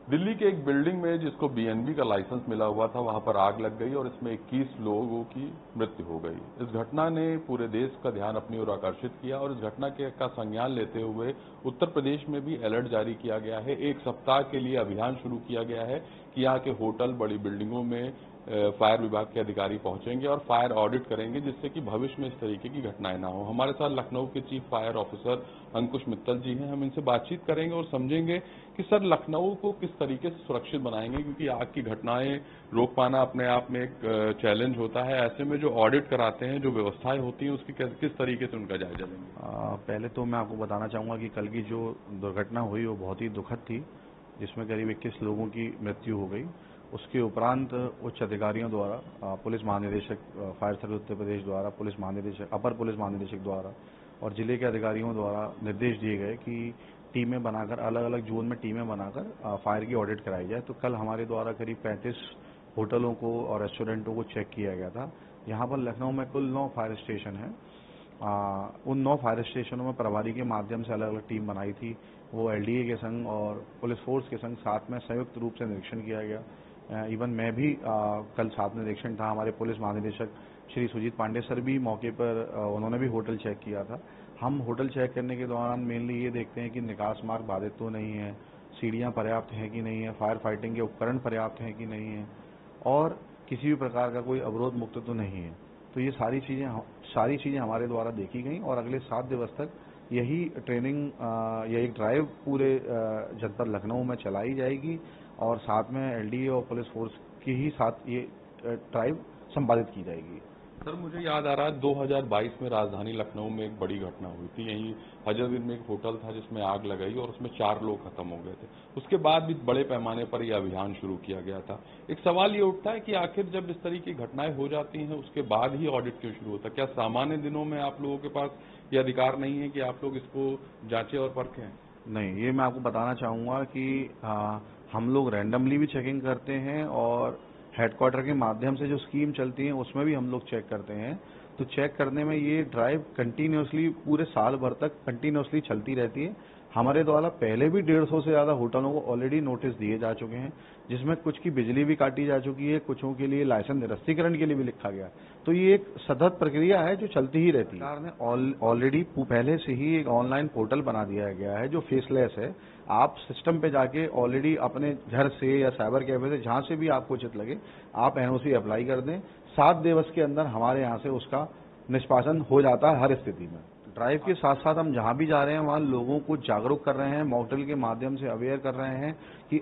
दिल्ली के एक बिल्डिंग में जिसको बीएनबी का लाइसेंस मिला हुआ था, वहां पर आग लग गई और इसमें 21 लोगों की मृत्यु हो गई। इस घटना ने पूरे देश का ध्यान अपनी ओर आकर्षित किया और इस घटना का संज्ञान लेते हुए उत्तर प्रदेश में भी अलर्ट जारी किया गया है। एक सप्ताह के लिए अभियान शुरू किया गया है कि यहाँ के होटल, बड़ी बिल्डिंगों में फायर विभाग के अधिकारी पहुंचेंगे और फायर ऑडिट करेंगे, जिससे कि भविष्य में इस तरीके की घटनाएं ना हो। हमारे साथ लखनऊ के चीफ फायर ऑफिसर अंकुश मित्तल जी हैं। हम इनसे बातचीत करेंगे और समझेंगे कि सर लखनऊ को किस तरीके से सुरक्षित बनाएंगे, क्योंकि आग की घटनाएं रोक पाना अपने आप में एक चैलेंज होता है। ऐसे में जो ऑडिट कराते हैं, जो व्यवस्थाएं होती हैं, उसकी किस तरीके से उनका जायजा लेंगे? पहले तो मैं आपको बताना चाहूँगा कि कल की जो दुर्घटना हुई वो बहुत ही दुखद थी, जिसमें करीब 21 लोगों की मृत्यु हो गई। उसके उपरांत उच्च अधिकारियों द्वारा, पुलिस महानिदेशक फायर सर्विस उत्तर प्रदेश द्वारा, पुलिस महानिदेशक, अपर पुलिस महानिदेशक द्वारा और जिले के अधिकारियों द्वारा निर्देश दिए गए कि टीमें बनाकर, अलग अलग जोन में टीमें बनाकर फायर की ऑडिट कराई जाए। तो कल हमारे द्वारा करीब 35 होटलों को और रेस्टोरेंटों को चेक किया गया था। यहाँ पर लखनऊ में कुल 9 फायर स्टेशन हैं। उन 9 फायर स्टेशनों में प्रभारी के माध्यम से अलग अलग टीम बनाई थी। वो एलडीए के संग और पुलिस फोर्स के संग साथ में संयुक्त रूप से निरीक्षण किया गया। इवन मैं भी कल साथ में निरीक्षण था। हमारे पुलिस महानिदेशक श्री सुजीत पांडे सर भी मौके पर, उन्होंने भी होटल चेक किया था। हम होटल चेक करने के दौरान मेनली ये देखते हैं कि निकास मार्ग बाधित तो नहीं है, सीढ़ियाँ पर्याप्त हैं कि नहीं है, फायर फाइटिंग के उपकरण पर्याप्त हैं कि नहीं है और किसी भी प्रकार का कोई अवरोध मुक्त तो नहीं है। तो ये सारी चीज़ें हमारे द्वारा देखी गई और अगले 7 दिवस तक यही ट्रेनिंग या एक ड्राइव पूरे जनपद लखनऊ में चलाई जाएगी और साथ में एलडीए और पुलिस फोर्स के ही साथ ये ड्राइव संपादित की जाएगी। सर मुझे याद आ रहा है 2022 में राजधानी लखनऊ में एक बड़ी घटना हुई थी। यहीं हजरतगंज में एक होटल था जिसमें आग लगाई और उसमें 4 लोग खत्म हो गए थे। उसके बाद भी बड़े पैमाने पर यह अभियान शुरू किया गया था। एक सवाल ये उठता है कि आखिर जब इस तरह की घटनाएं हो जाती हैं उसके बाद ही ऑडिट क्यों शुरू होता है? क्या सामान्य दिनों में आप लोगों के पास ये अधिकार नहीं है कि आप लोग इसको जांचें और परखें? नहीं, ये मैं आपको बताना चाहूँगा कि हम लोग रैंडमली भी चेकिंग करते हैं और हेडक्वार्टर के माध्यम से जो स्कीम चलती है उसमें भी हम लोग चेक करते हैं। तो चेक करने में ये ड्राइव कंटिन्यूसली पूरे साल भर तक कंटिन्यूसली चलती रहती है। हमारे द्वारा पहले भी 150 से ज़्यादा होटलों को ऑलरेडी नोटिस दिए जा चुके हैं, जिसमें कुछ की बिजली भी काटी जा चुकी है, कुछों के लिए लाइसेंस निरस्तीकरण के लिए भी लिखा गया। तो ये एक सतत प्रक्रिया है जो चलती ही रहती है। सरकार ने ऑलरेडी पहले से ही एक ऑनलाइन पोर्टल बना दिया गया है जो फेसलेस है। आप सिस्टम पे जाके ऑलरेडी अपने घर से या साइबर कैफे से जहां से भी आपको उचित लगे आप एनओसी अप्लाई कर दें। 7 दिवस के अंदर हमारे यहाँ से उसका निष्पादन हो जाता है हर स्थिति में। ड्राइव के साथ साथ हम जहां भी जा रहे हैं वहां लोगों को जागरूक कर रहे हैं, मॉकड्रिल के माध्यम से अवेयर कर रहे हैं कि